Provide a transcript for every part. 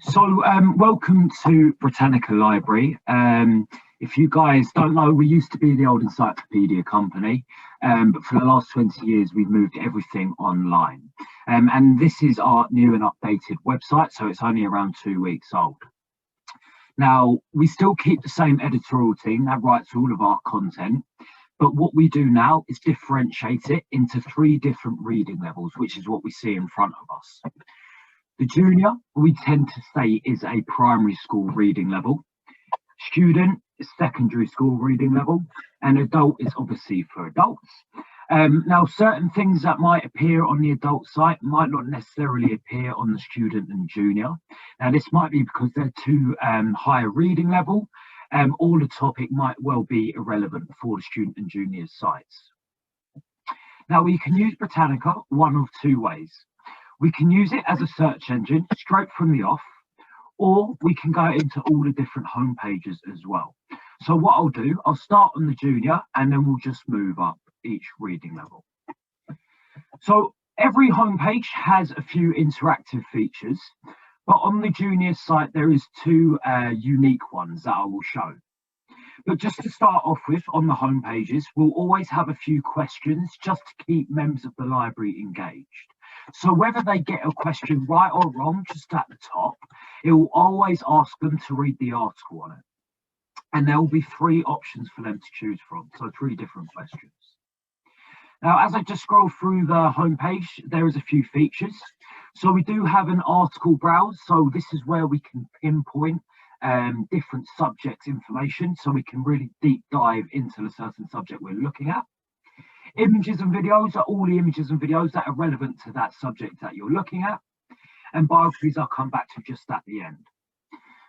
Welcome to Britannica Library. If you guys don't know, we used to be the old encyclopedia company, but for the last 20 years, we've moved everything online. And this is our new and updated website, so it's only around 2 weeks old. Now, we still keep the same editorial team that writes all of our content, but what we do now is differentiate it into 3 different reading levels, which is what we see in front of us. The junior, we tend to say, is a primary school reading level. Student is secondary school reading level, and adult is obviously for adults. Now, certain things that might appear on the adult site might not necessarily appear on the student and junior. Now, this might be because they're too higher reading level, or the topic might well be irrelevant for the student and junior sites. Now, we can use Britannica one of 2 ways. We can use it as a search engine straight from the off, or we can go into all the different home pages as well. So what I'll do, I'll start on the junior and then we'll just move up each reading level. So every home page has a few interactive features, but on the junior site, there is 2 unique ones that I will show. But just to start off with, on the home pages, we'll always have a few questions just to keep members of the library engaged. So whether they get a question right or wrong, just at the top, it will always ask them to read the article on it. And there will be 3 options for them to choose from, so 3 different questions. Now, as I just scroll through the homepage, there is a few features. So we do have an article browse. So this is where we can pinpoint different subjects information, so we can really deep dive into the certain subject we're looking at. Images and videos are all the images and videos that are relevant to that subject that you're looking at. And biographies I'll come back to just at the end.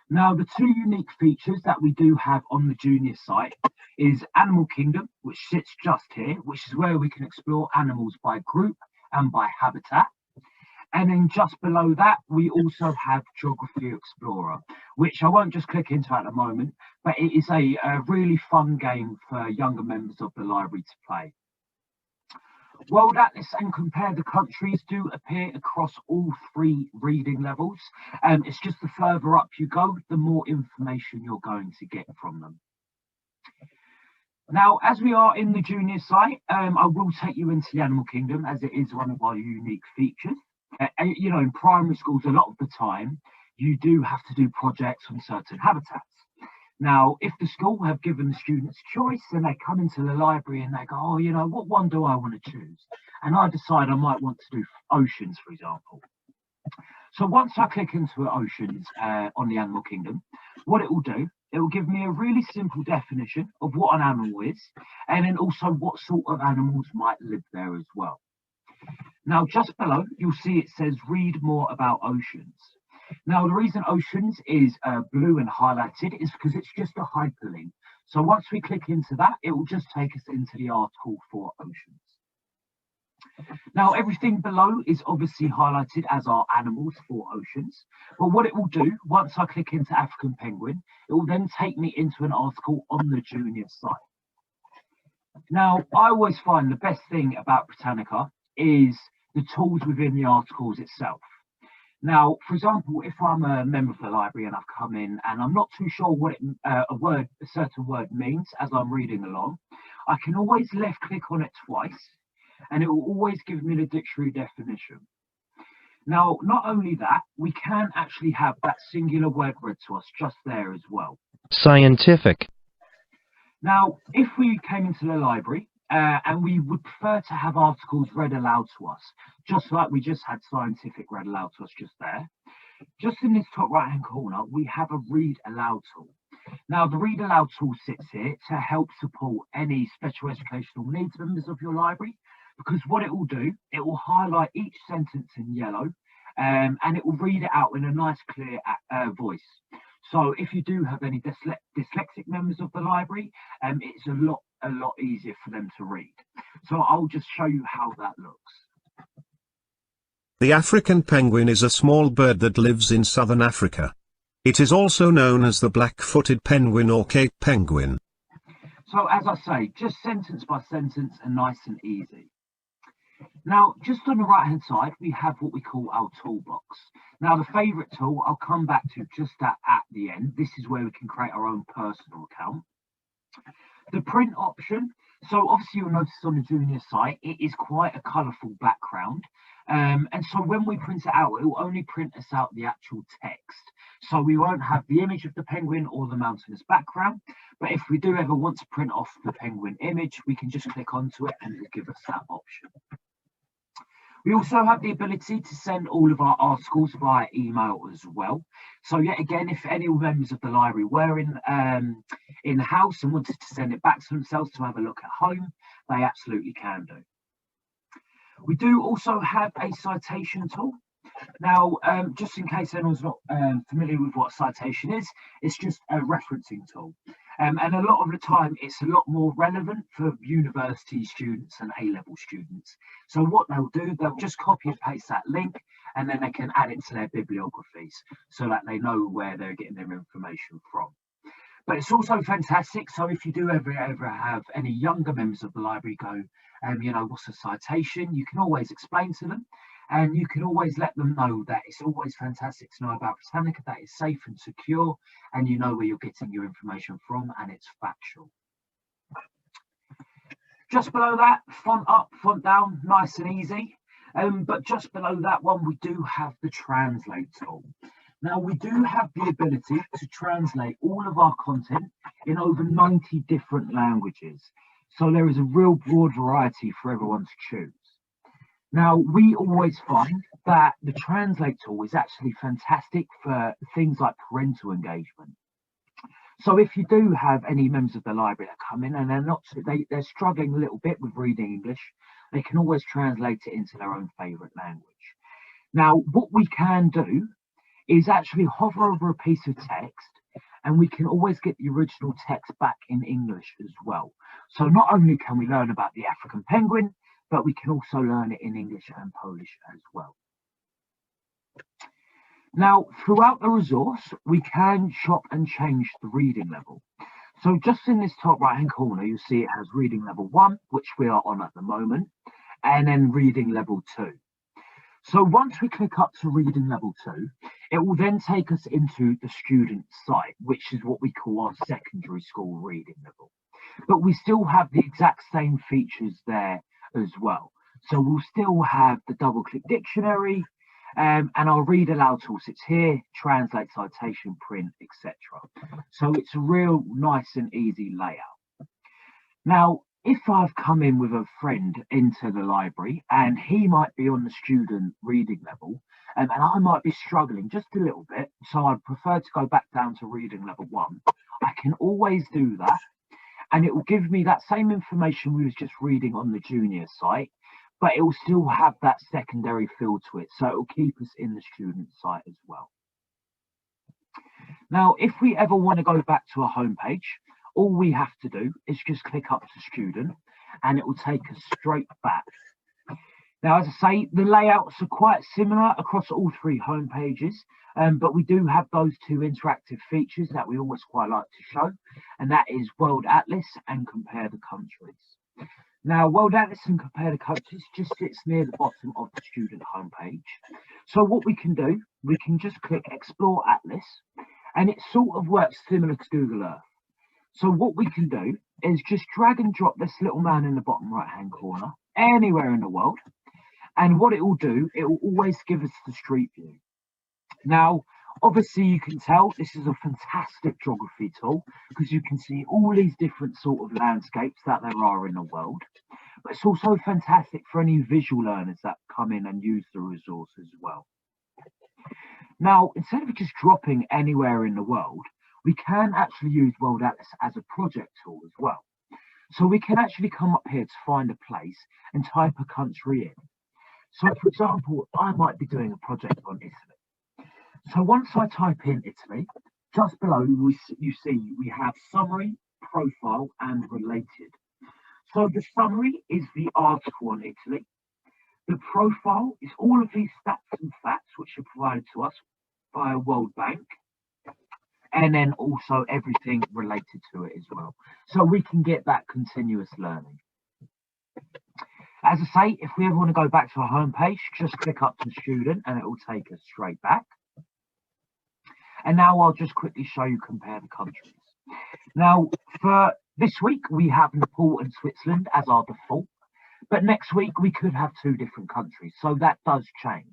Now, the 2 unique features that we do have on the junior site is Animal Kingdom, which sits just here, which is where we can explore animals by group and by habitat. And then just below that, we also have Geography Explorer, which I won't just click into at the moment, but it is a really fun game for younger members of the library to play. World Atlas and Compare the Countries do appear across all 3 reading levels. It's just the further up you go, the more information you're going to get from them. Now, as we are in the junior site, I will take you into the Animal Kingdom, as it is one of our unique features. You know, in primary schools, a lot of the time, you do have to do projects on certain habitats. Now, if the school have given the students choice and they come into the library and they go, oh, you know, what one do I want to choose? And I decide I might want to do oceans, for example. So once I click into oceans on the Animal Kingdom, what it will do, it will give me a really simple definition of what an animal is, and then also what sort of animals might live there as well. Now, just below, you'll see it says read more about oceans. Now, the reason oceans is blue and highlighted is because it's just a hyperlink. So once we click into that, it will just take us into the article for oceans. Now, everything below is obviously highlighted as our animals for oceans. But what it will do, once I click into African penguin, it will then take me into an article on the junior site. Now, I always find the best thing about Britannica is the tools within the articles itself. Now, for example, if I'm a member of the library and I've come in and I'm not too sure what a certain word means as I'm reading along, I can always left click on it twice and it will always give me the dictionary definition. Now, not only that, we can actually have that singular word read to us just there as well. Scientific. Now, if we came into the library and we would prefer to have articles read aloud to us, just like we just had scientific read aloud to us just there. Just in this top right hand corner, we have a read aloud tool. Now, the read aloud tool sits here to help support any special educational needs members of your library, because what it will do, it will highlight each sentence in yellow and it will read it out in a nice clear voice. So if you do have any dyslexic members of the library, it's a lot easier for them to read. So I'll just show you how that looks. The African penguin is a small bird that lives in southern Africa. It is also known as the black-footed penguin or Cape penguin. So as I say, just sentence by sentence and nice and easy. Now, just on the right hand side, we have what we call our toolbox. Now, the favourite tool I'll come back to just at the end. This is where we can create our own personal account. The print option. So obviously you'll notice on the junior site, it is quite a colourful background. And so when we print it out, it will only print us out the actual text. So we won't have the image of the penguin or the mountainous background. But if we do ever want to print off the penguin image, we can just click onto it and it will give us that option. We also have the ability to send all of our articles via email as well. So yet again, if any members of the library were in the house and wanted to send it back to themselves to have a look at home, they absolutely can do. We do also have a citation tool. Now, just in case anyone's not familiar with what a citation is, it's just a referencing tool. And a lot of the time, it's a lot more relevant for university students and A-level students. So what they'll do, they'll just copy and paste that link, and then they can add it to their bibliographies so that they know where they're getting their information from. But it's also fantastic. So if you do ever have any younger members of the library go, you know, what's a citation? You can always explain to them. And you can always let them know that it's always fantastic to know about Britannica, that it's safe and secure, and you know where you're getting your information from, and it's factual. Just below that, font up, font down, nice and easy. But just below that one, we do have the translate tool. Now, we do have the ability to translate all of our content in over 90 different languages. So there is a real broad variety for everyone to choose. Now, we always find that the translate tool is actually fantastic for things like parental engagement. So if you do have any members of the library that come in and they're struggling a little bit with reading English, they can always translate it into their own favourite language. Now, what we can do is actually hover over a piece of text, and we can always get the original text back in English as well. So not only can we learn about the African penguin, but we can also learn it in English and Polish as well. Now, throughout the resource, we can shop and change the reading level. So just in this top right-hand corner, you see it has reading level 1, which we are on at the moment, and then reading level 2. So once we click up to reading level 2, it will then take us into the student site, which is what we call our secondary school reading level. But we still have the exact same features there as well. So we'll still have the double click dictionary, and our read aloud tool sits here, translate, citation, print, etc. So it's a real nice and easy layout. Now, if I've come in with a friend into the library and he might be on the student reading level, and I might be struggling just a little bit, so I'd prefer to go back down to reading level 1, I can always do that. And it will give me that same information we was just reading on the junior site, but it will still have that secondary feel to it. So it will keep us in the student site as well. Now, if we ever want to go back to a home page, all we have to do is just click up to student and it will take us straight back. Now, as I say, the layouts are quite similar across all 3 home pages, but we do have those 2 interactive features that we always quite like to show, and that is World Atlas and Compare the Countries. Now, World Atlas and Compare the Countries just sits near the bottom of the student homepage. So what we can do, we can just click Explore Atlas, and it sort of works similar to Google Earth. So what we can do is just drag and drop this little man in the bottom right-hand corner, anywhere in the world, and what it will do, it will always give us the street view. Now, obviously you can tell this is a fantastic geography tool because you can see all these different sort of landscapes that there are in the world. But it's also fantastic for any visual learners that come in and use the resource as well. Now, instead of just dropping anywhere in the world, we can actually use World Atlas as a project tool as well. So we can actually come up here to find a place and type a country in. So for example, I might be doing a project on Italy. So once I type in Italy, just below you see we have summary, profile and related. So the summary is the article on Italy. The profile is all of these stats and facts which are provided to us by World Bank. And then also everything related to it as well. So we can get that continuous learning. As I say, if we ever want to go back to our homepage, just click up to student and it will take us straight back. And now I'll just quickly show you compare the countries. Now, for this week, we have Nepal and Switzerland as our default, but next week we could have 2 different countries, so that does change.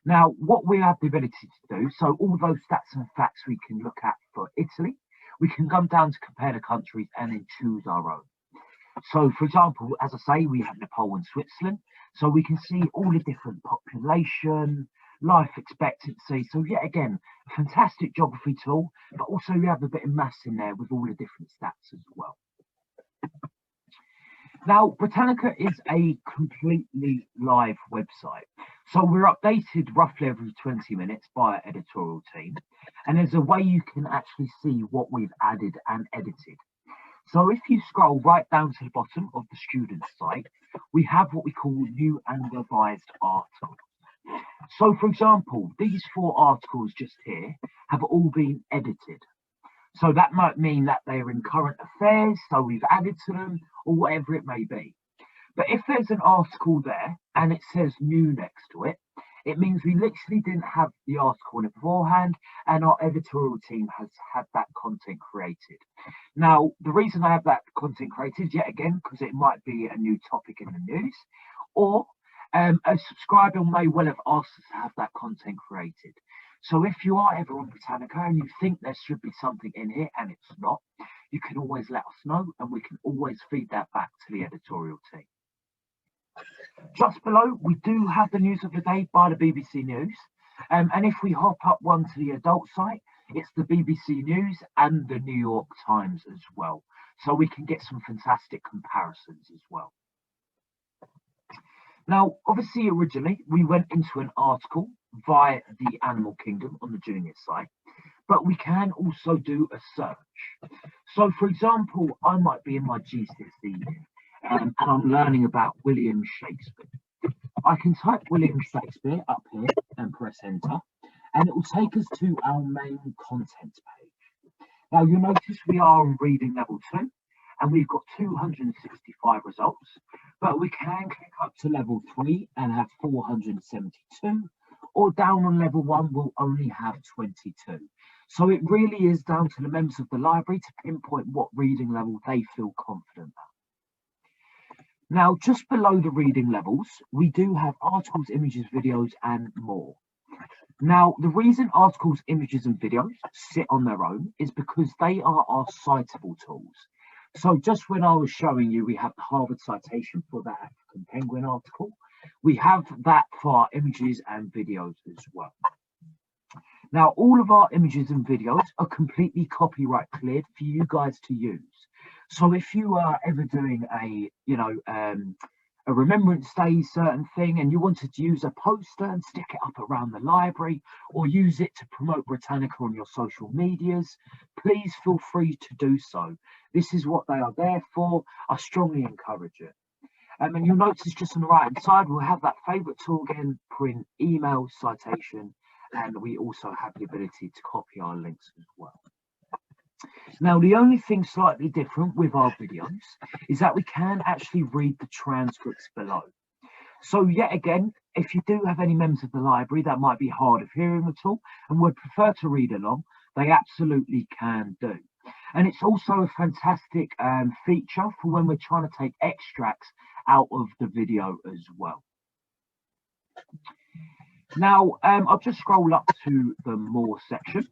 Now, what we have the ability to do, so all those stats and facts we can look at for Italy, we can come down to compare the countries and then choose our own. So, for example, as I say, we have Nepal and Switzerland, so we can see all the different population, life expectancy. So yet again, a fantastic geography tool, but also you have a bit of maths in there with all the different stats as well. Now, Britannica is a completely live website. So we're updated roughly every 20 minutes by our editorial team. And there's a way you can actually see what we've added and edited. So if you scroll right down to the bottom of the student site, we have what we call new and revised articles. So for example, these 4 articles just here have all been edited. So that might mean that they're in current affairs, so we've added to them, or whatever it may be. But if there's an article there and it says new next to it, it means we literally didn't have the article in it beforehand, and our editorial team has had that content created. Now, the reason I have that content created, yet again, because it might be a new topic in the news, or a subscriber may well have asked us to have that content created. So if you are ever on Britannica and you think there should be something in here and it's not, you can always let us know and we can always feed that back to the editorial team. Just below, we do have the news of the day by the BBC News. And if we hop up one to the adult site, it's the BBC News and the New York Times as well. So we can get some fantastic comparisons as well. Now, obviously, originally, we went into an article via the Animal Kingdom on the junior site, but we can also do a search. So, for example, I might be in my GCSE year, and I'm learning about William Shakespeare. I can type William Shakespeare up here and press enter, and it will take us to our main content page. Now, you'll notice we are on reading level 2, and we've got 265 results, but we can click up to level 3 and have 472, or down on level 1 we'll only have 22. So it really is down to the members of the library to pinpoint what reading level they feel confident at. Now, just below the reading levels, we do have articles, images, videos, and more. Now, the reason articles, images, and videos sit on their own is because they are our citable tools. So just when I was showing you, we have the Harvard citation for that African penguin article. We have that for our images and videos as well. Now, all of our images and videos are completely copyright cleared for you guys to use. So if you are ever doing a Remembrance Day certain thing and you wanted to use a poster and stick it up around the library or use it to promote Britannica on your social medias, please feel free to do so. This is what they are there for. I strongly encourage it. And you'll notice just on the right hand side, we'll have that favourite tool again, print, email, citation, and we also have the ability to copy our links as well. Now, the only thing slightly different with our videos is that we can actually read the transcripts below. So yet again, if you do have any members of the library that might be hard of hearing at all and would prefer to read along, they absolutely can do. And it's also a fantastic feature for when we're trying to take extracts out of the video as well. Now, I'll just scroll up to the more section.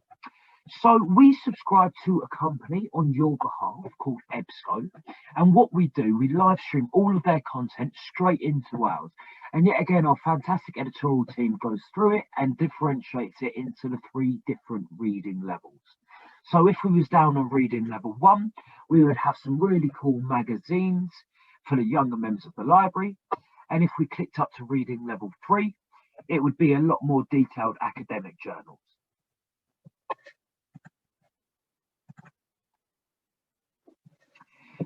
So we subscribe to a company on your behalf called EBSCO, and what we do, we live stream all of their content straight into ours. And yet again, our fantastic editorial team goes through it and differentiates it into the 3 different reading levels. So if we was down on reading level 1, we would have some really cool magazines for the younger members of the library. And if we clicked up to reading level 3, it would be a lot more detailed academic journals.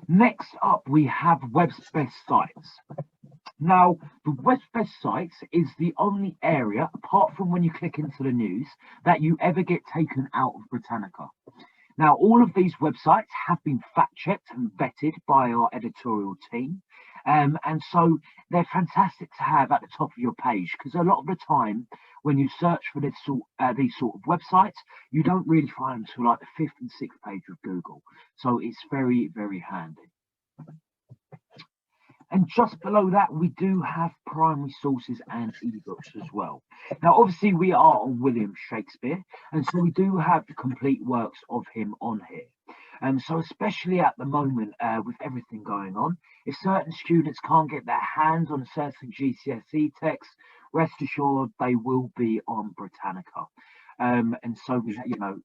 Next up, we have Web's Best Sites. Now, the Web's Best Sites is the only area, apart from when you click into the news, that you ever get taken out of Britannica. Now, all of these websites have been fact-checked and vetted by our editorial team, And so they're fantastic to have at the top of your page, because a lot of the time when you search for these sort of websites, you don't really find them until like the fifth and sixth page of Google. So it's very, very handy. And just below that, we do have primary sources and ebooks as well. Now, obviously, we are on William Shakespeare, and so we do have the complete works of him on here. And so especially at the moment, with everything going on, if certain students can't get their hands on a certain GCSE text, rest assured they will be on Britannica. And so we,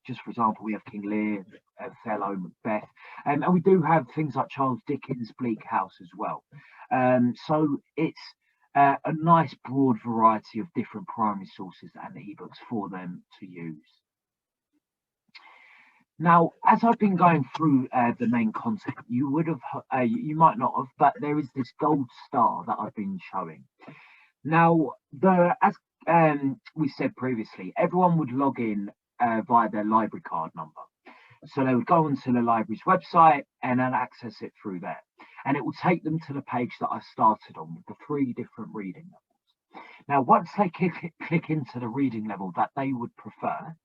just for example, we have King Lear, Othello, Macbeth, and we do have things like Charles Dickens' Bleak House as well. So it's a nice broad variety of different primary sources and ebooks for them to use. Now, as I've been going through the main content, you would have, you might not have, but there is this gold star that I've been showing. Now, as we said previously, everyone would log in via their library card number. So they would go onto the library's website and then access it through there. And it will take them to the page that I started on with the 3 different reading levels. Now, once they click into the reading level that they would prefer,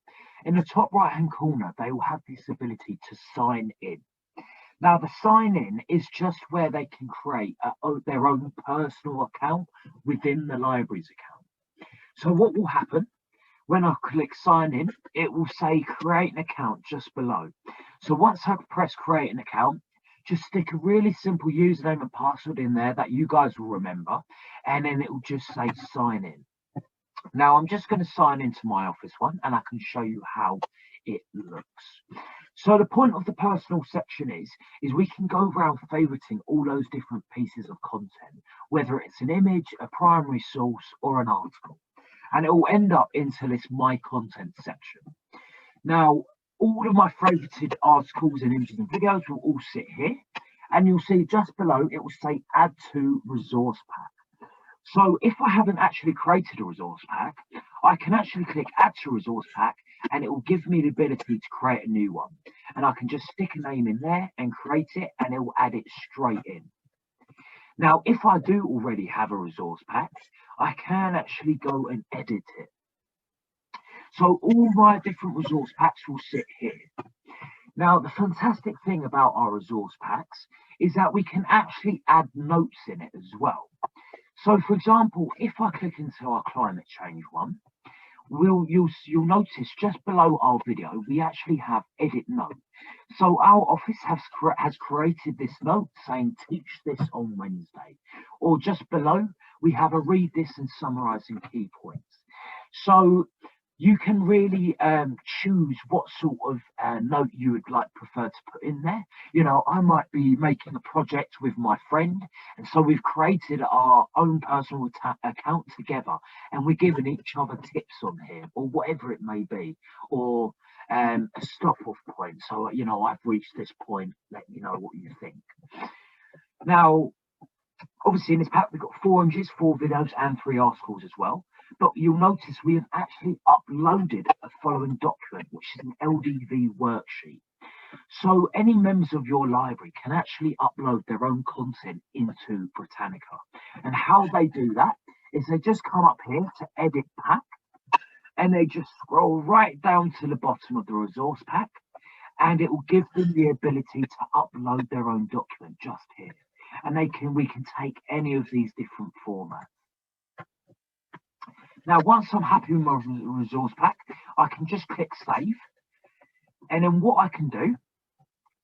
in the top right-hand corner, they will have this ability to sign in. Now, the sign in is just where they can create their own personal account within the library's account. So what will happen when I click sign in, it will say create an account just below. So once I press create an account, just stick a really simple username and password in there that you guys will remember, and then it will just say sign in. Now I'm just going to sign into my Office one, and I can show you how it looks. So the point of the personal section is we can go around favoriting all those different pieces of content, whether it's an image, a primary source, or an article. And it will end up into this My Content section. Now, all of my favorited articles and images and videos will all sit here. And you'll see just below, it will say Add to Resource Pack. So if I haven't actually created a resource pack, I can actually click Add to Resource Pack, and it will give me the ability to create a new one. And I can just stick a name in there and create it, and it will add it straight in. Now, if I do already have a resource pack, I can actually go and edit it. So all my different resource packs will sit here. Now, the fantastic thing about our resource packs is that we can actually add notes in it as well. So, for example, if I click into our climate change one, you'll notice just below our video, we actually have edit note. So our office has created this note saying teach this on Wednesday, or just below we have a read this and summarizing key points. So you can really choose what sort of note you would prefer to put in there. You know, I might be making a project with my friend, and so we've created our own personal account together, and we're giving each other tips on here, or whatever it may be, or a stop-off point. So, you know, I've reached this point, let me know what you think. Now, obviously in this pack, we've got 4 images, 4 videos, and 3 articles as well. But you'll notice we have actually uploaded a following document, which is an LDV worksheet. So any members of your library can actually upload their own content into Britannica. And how they do that is they just come up here to edit pack, and they just scroll right down to the bottom of the resource pack, and it will give them the ability to upload their own document just here. And we can take any of these different formats. Now, once I'm happy with my resource pack, I can just click save. And then what I can do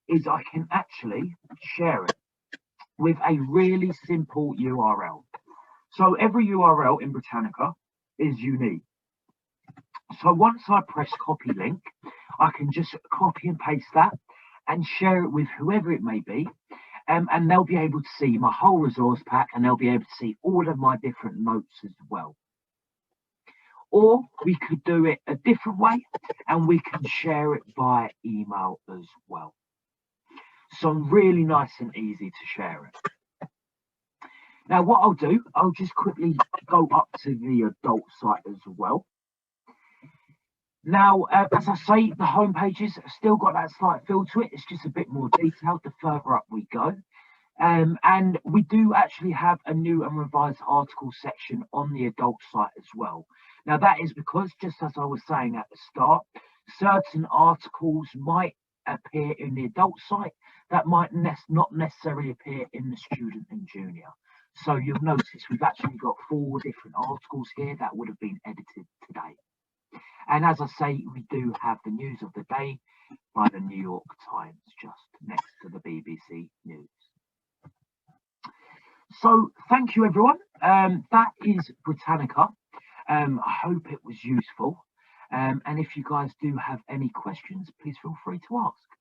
is I can actually share it with a really simple URL. So every URL in Britannica is unique. So once I press copy link, I can just copy and paste that and share it with whoever it may be. And they'll be able to see my whole resource pack, and they'll be able to see all of my different notes as well. Or we could do it a different way, and we can share it via email as well. So really nice and easy to share it. Now what I'll do, I'll just quickly go up to the adult site as well. Now, as I say, the home pages have still got that slight feel to it. It's just a bit more detailed the further up we go. And we do actually have a new and revised article section on the adult site as well. Now, that is because, just as I was saying at the start, certain articles might appear in the adult site that might not necessarily appear in the student and junior. So you'll notice we've actually got 4 different articles here that would have been edited today. And as I say, we do have the news of the day by the New York Times just next to the BBC News. So thank you, everyone. That is Britannica. I hope it was useful. And if you guys do have any questions, please feel free to ask.